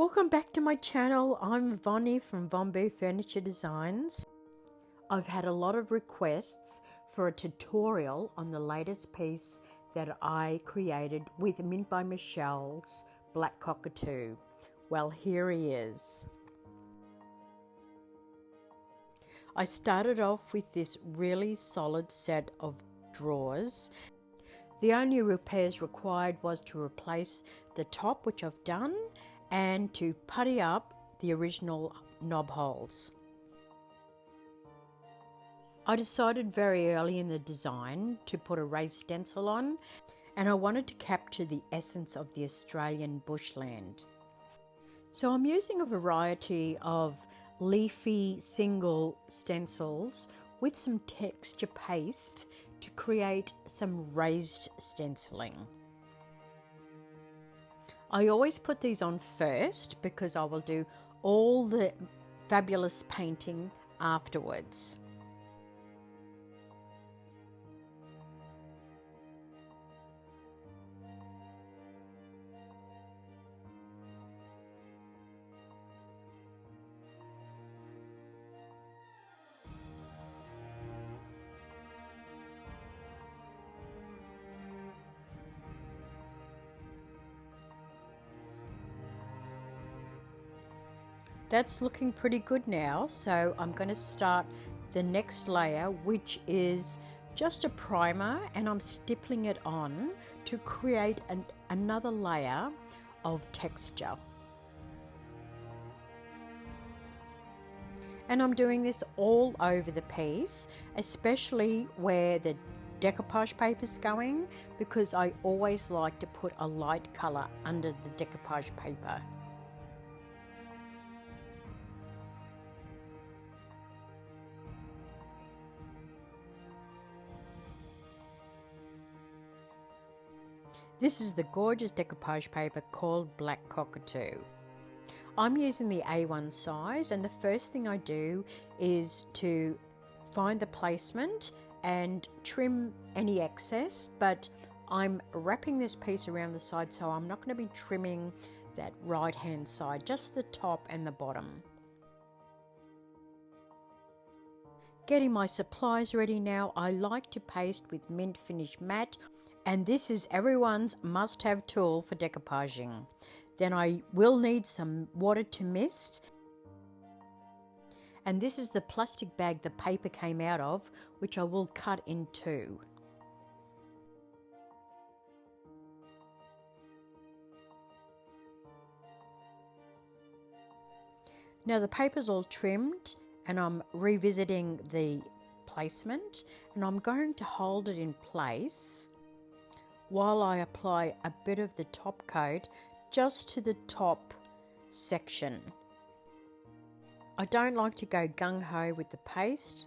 Welcome back to my channel. I'm Vonnie from Von Furniture Designs. I've had a lot of requests for a tutorial on the latest piece that I created with Mint by Michelle's Black Cockatoo. Well, here he is. I started off with this really solid set of drawers. The only repairs required was to replace the top, which I've done, and to putty up the original knob holes. I decided very early in the design to put a raised stencil on, and I wanted to capture the essence of the Australian bushland. So I'm using a variety of leafy single stencils with some texture paste to create some raised stenciling. I always put these on first because I will do all the fabulous painting afterwards. That's looking pretty good now, so I'm going to start the next layer, which is just a primer, and I'm stippling it on to create another layer of texture. And I'm doing this all over the piece, especially where the decoupage paper is going, because I always like to put a light colour under the decoupage paper. This is the gorgeous decoupage paper called Black Cockatoo. I'm using the A1 size, and the first thing I do is to find the placement and trim any excess, but I'm wrapping this piece around the side, so I'm not going to be trimming that right hand side, just the top and the bottom. Getting my supplies ready now. I like to paste with mint finish matte, and this is everyone's must-have tool for decoupaging. Then I will need some water to mist, and this is the plastic bag the paper came out of, which I will cut in two. Now the paper's all trimmed, and I'm revisiting the placement, and I'm going to hold it in place while I apply a bit of the top coat just to the top section. I don't like to go gung-ho with the paste.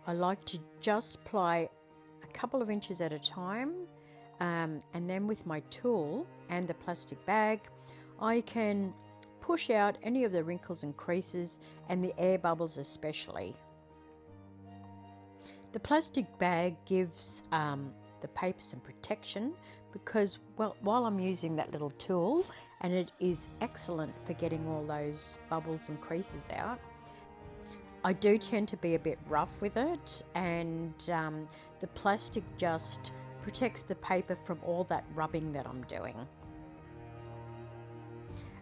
I like to just apply a couple of inches at a time, and then with my tool and the plastic bag, I can push out any of the wrinkles and creases and the air bubbles especially. The plastic bag gives the paper some protection because, well, while I'm using that little tool, and it is excellent for getting all those bubbles and creases out, I do tend to be a bit rough with it, and the plastic just protects the paper from all that rubbing that I'm doing.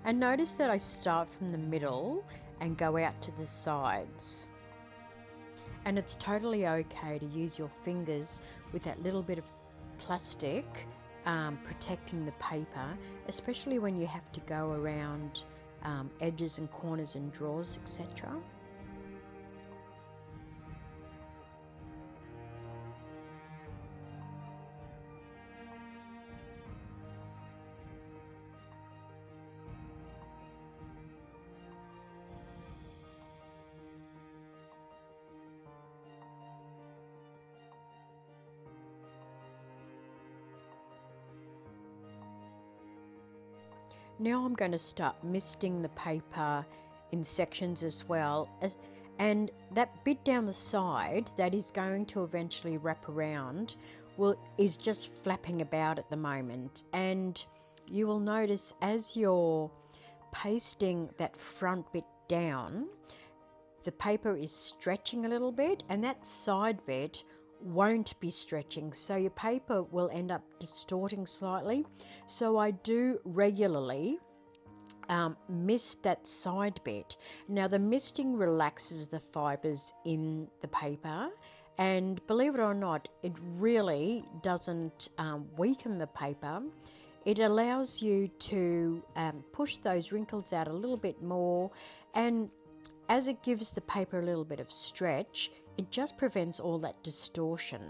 And notice that I start from the middle and go out to the sides. And it's totally okay to use your fingers with that little bit of plastic protecting the paper, especially when you have to go around edges and corners and drawers, etc. Now I'm going to start misting the paper in sections as well, and that bit down the side that is going to eventually wrap around is just flapping about at the moment, and you will notice as you're pasting that front bit down, the paper is stretching a little bit, and that side bit won't be stretching, so your paper will end up distorting slightly. So I do regularly mist that side bit. Now the misting relaxes the fibers in the paper, and believe it or not, it really doesn't weaken the paper. It allows you to push those wrinkles out a little bit more, and as it gives the paper a little bit of stretch, it just prevents all that distortion.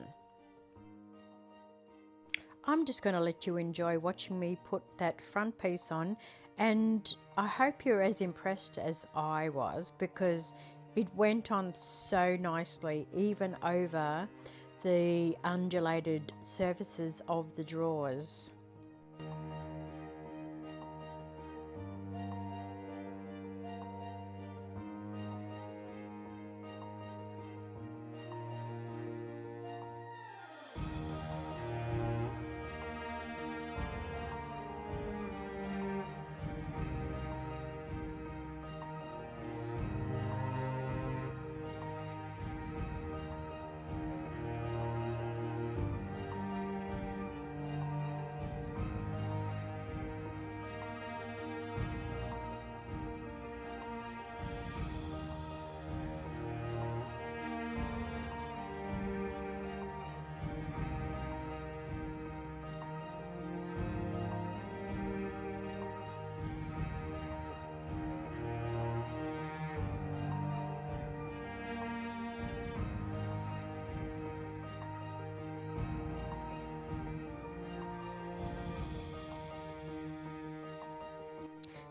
I'm just going to let you enjoy watching me put that front piece on, and I hope you're as impressed as I was, because it went on so nicely, even over the undulated surfaces of the drawers.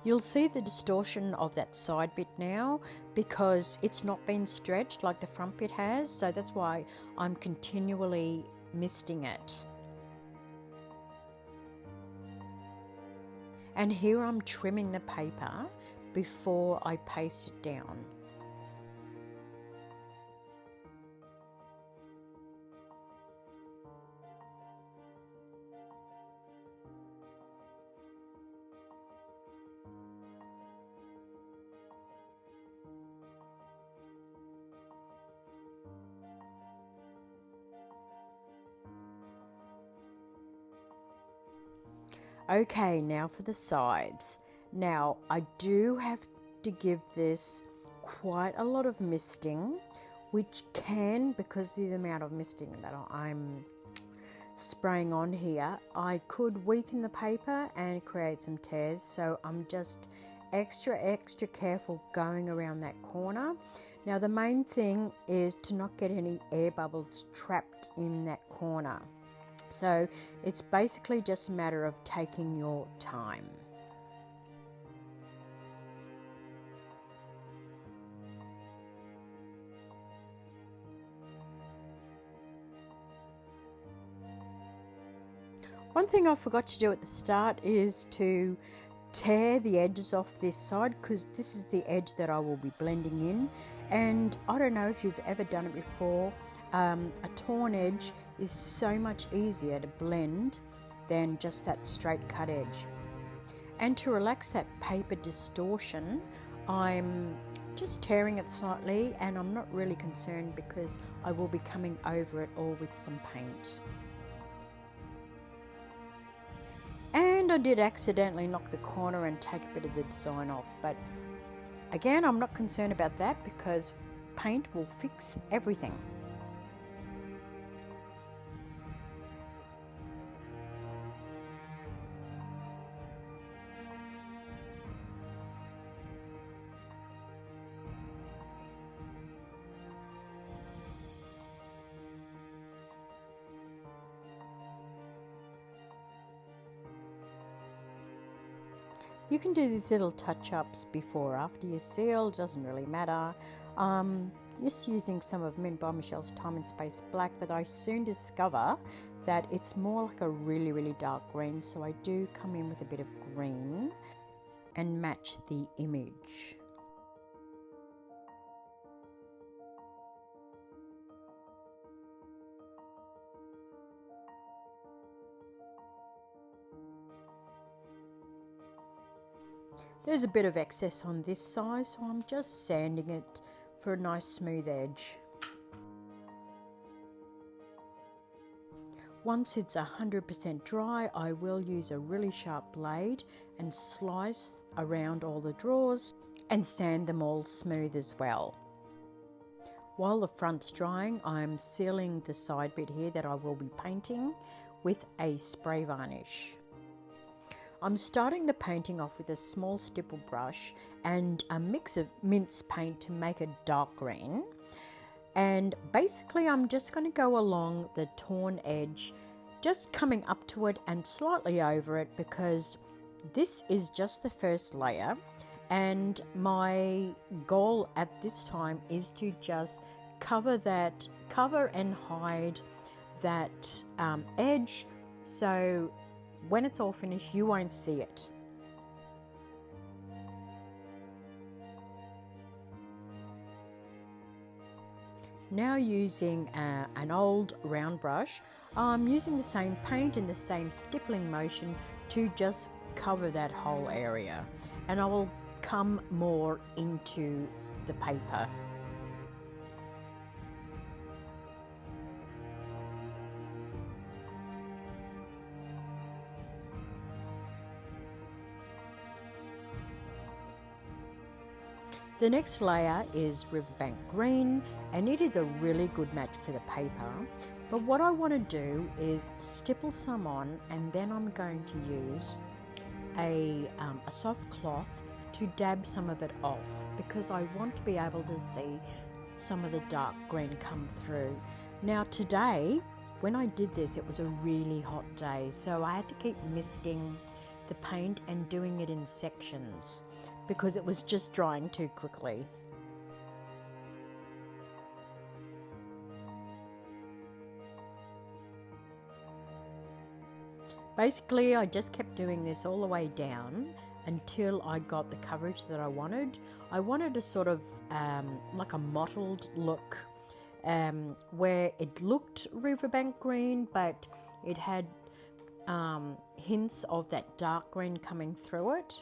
You'll see the distortion of that side bit now because it's not been stretched like the front bit has, so that's why I'm continually misting it. And here I'm trimming the paper before I paste it down. Okay, now for the sides. Now I do have to give this quite a lot of misting, which can, because of the amount of misting that I'm spraying on here, I could weaken the paper and create some tears, so I'm just extra careful going around that corner. Now the main thing is to not get any air bubbles trapped in that corner. So it's basically just a matter of taking your time. One thing I forgot to do at the start is to tear the edges off this side, because this is the edge that I will be blending in, and I don't know if you've ever done it before. A torn edge is so much easier to blend than just that straight cut edge. And to relax that paper distortion, I'm just tearing it slightly, and I'm not really concerned because I will be coming over it all with some paint. And I did accidentally knock the corner and take a bit of the design off, but again, I'm not concerned about that because paint will fix everything. You can do these little touch-ups before or after you seal, doesn't really matter. Just using some of Mint by Michelle's Time and Space Black, but I soon discover that it's more like a really dark green, so I do come in with a bit of green and match the image. There's a bit of excess on this side, so I'm just sanding it for a nice smooth edge. Once it's 100% dry, I will use a really sharp blade and slice around all the drawers and sand them all smooth as well. While the front's drying, I'm sealing the side bit here that I will be painting with a spray varnish. I'm starting the painting off with a small stipple brush and a mix of mince paint to make a dark green. And basically I'm just going to go along the torn edge, just coming up to it and slightly over it, because this is just the first layer, and my goal at this time is to just cover and hide that edge, so when it's all finished you won't see it. Now using an old round brush, I'm using the same paint and the same stippling motion to just cover that whole area, and I will come more into the paper. The next layer is Riverbank Green, and it is a really good match for the paper. But what I want to do is stipple some on, and then I'm going to use a soft cloth to dab some of it off, because I want to be able to see some of the dark green come through. Now today, when I did this, it was a really hot day, so I had to keep misting the paint and doing it in sections, because it was just drying too quickly. Basically, I just kept doing this all the way down until I got the coverage that I wanted. I wanted a sort of like a mottled look, where it looked riverbank green, but it had hints of that dark green coming through it.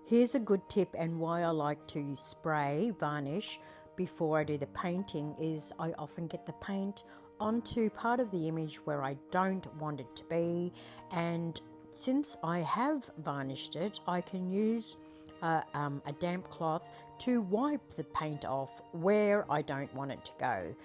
Here's a good tip, and why I like to spray varnish before I do the painting is I often get the paint onto part of the image where I don't want it to be, and since I have varnished it, I can use a damp cloth to wipe the paint off where I don't want it to go.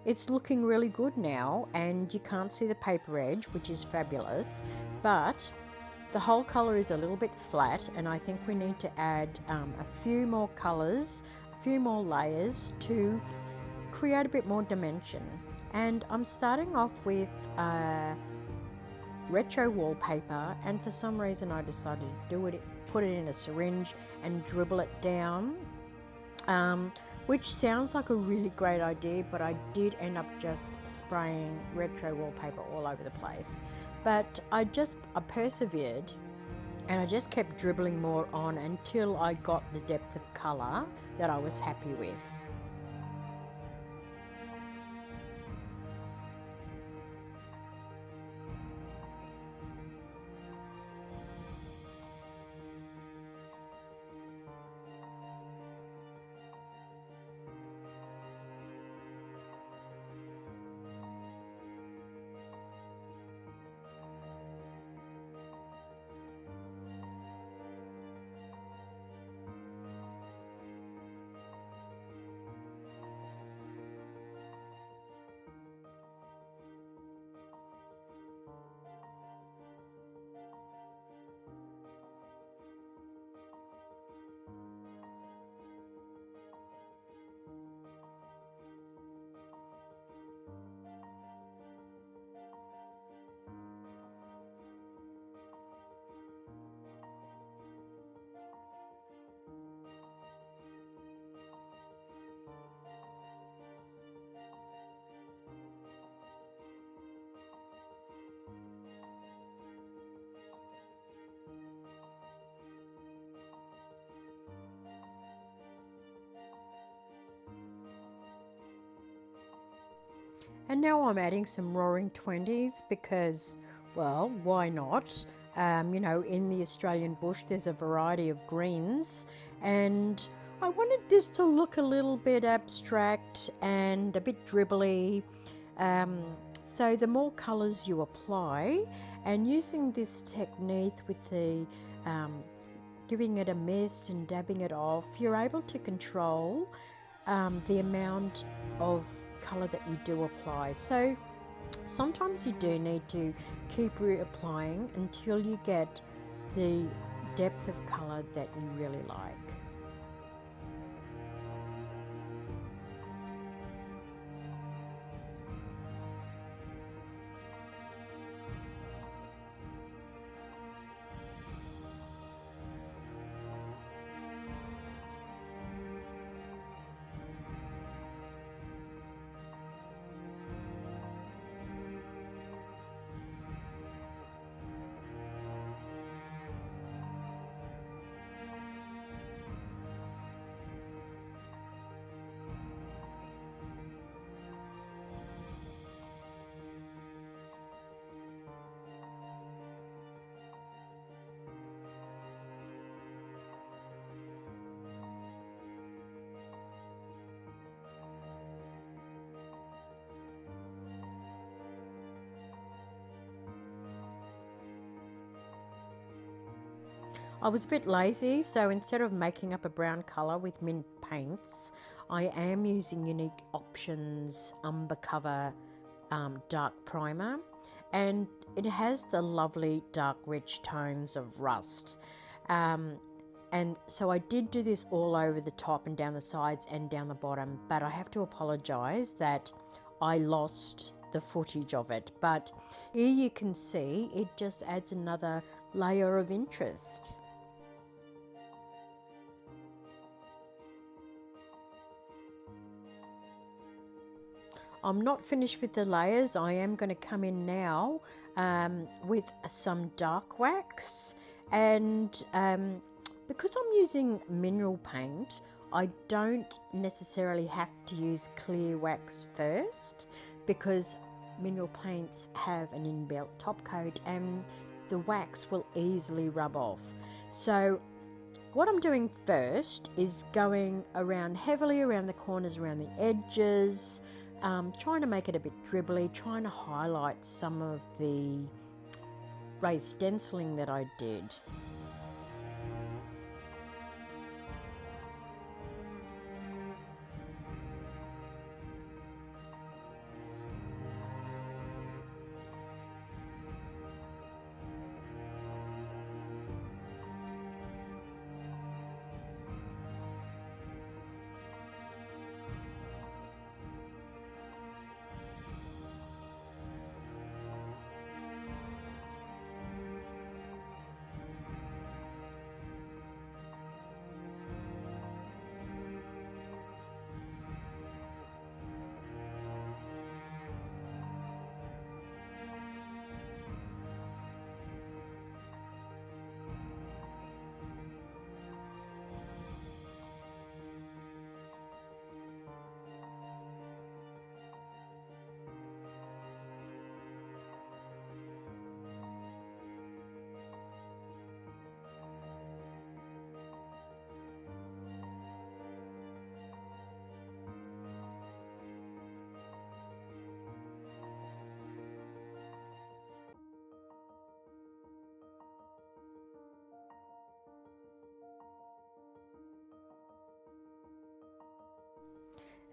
It's looking really good now, and you can't see the paper edge, which is fabulous, but the whole colour is a little bit flat, and I think we need to add a few more colours, a few more layers to create a bit more dimension. And I'm starting off with retro wallpaper, and for some reason I decided to do it, put it in a syringe and dribble it down, which sounds like a really great idea, but I did end up just spraying retro wallpaper all over the place. But I persevered, and I just kept dribbling more on until I got the depth of colour that I was happy with. And now I'm adding some Roaring Twenties because, well, why not? You know, in the Australian bush there's a variety of greens, and I wanted this to look a little bit abstract and a bit dribbly. So the more colours you apply, and using this technique with the giving it a mist and dabbing it off, you're able to control the amount of colour that you do apply. So sometimes you do need to keep reapplying until you get the depth of colour that you really like. I was a bit lazy, so instead of making up a brown colour with mint paints, I am using Unique Options Umber Cover Dark Primer, and it has the lovely dark rich tones of rust. And so I did do this all over the top and down the sides and down the bottom, but I have to apologise that I lost the footage of it. But here you can see it just adds another layer of interest. I'm not finished with the layers. I am going to come in now with some dark wax, and because I'm using mineral paint, I don't necessarily have to use clear wax first, because mineral paints have an inbuilt top coat and the wax will easily rub off. So what I'm doing first is going around heavily around the corners, around the edges, trying to make it a bit dribbly, trying to highlight some of the raised stenciling that I did.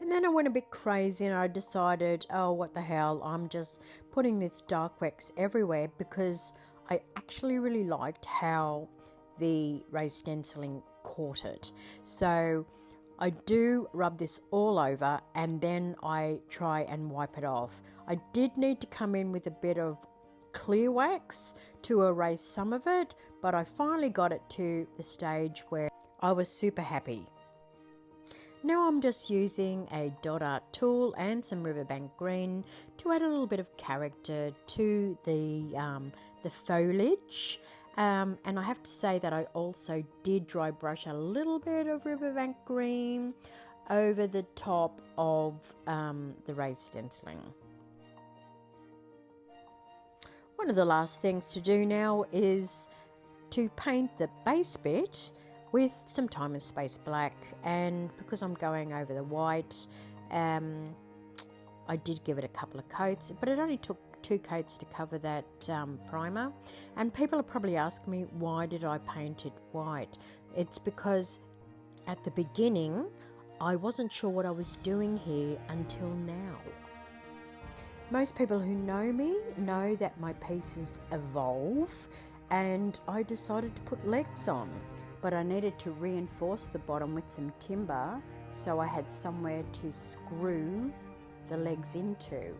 And then I went a bit crazy and I decided, oh, what the hell, I'm just putting this dark wax everywhere, because I actually really liked how the raised stenciling caught it. So I do rub this all over and then I try and wipe it off. I did need to come in with a bit of clear wax to erase some of it, but I finally got it to the stage where I was super happy. Now I'm just using a dot art tool and some riverbank green to add a little bit of character to the foliage. And I have to say that I also did dry brush a little bit of riverbank green over the top of the raised stenciling. One of the last things to do now is to paint the base bit with some Time and Space black, and because I'm going over the white, I did give it a couple of coats, but it only took 2 coats to cover that primer. And people are probably asking me, why did I paint it white? It's because at the beginning I wasn't sure what I was doing here until now. Most people who know me know that my pieces evolve, and I decided to put legs on, but I needed to reinforce the bottom with some timber, so I had somewhere to screw the legs into.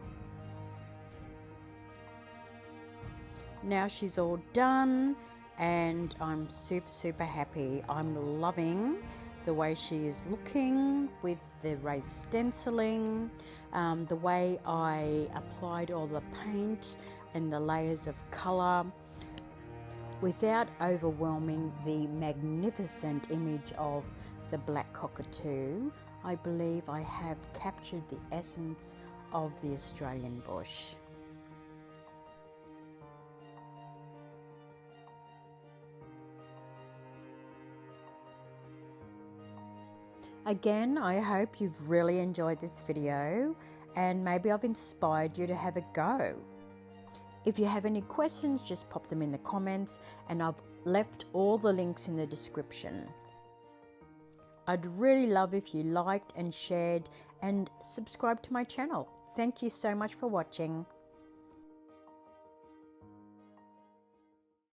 Now she's all done and I'm super happy. I'm loving the way she is looking with the raised stenciling, the way I applied all the paint and the layers of colour without overwhelming the magnificent image of the black cockatoo. I believe I have captured the essence of the Australian bush. Again, I hope you've really enjoyed this video and maybe I've inspired you to have a go. If you have any questions, just pop them in the comments, and I've left all the links in the description. I'd really love if you liked and shared and subscribed to my channel. Thank you so much for watching.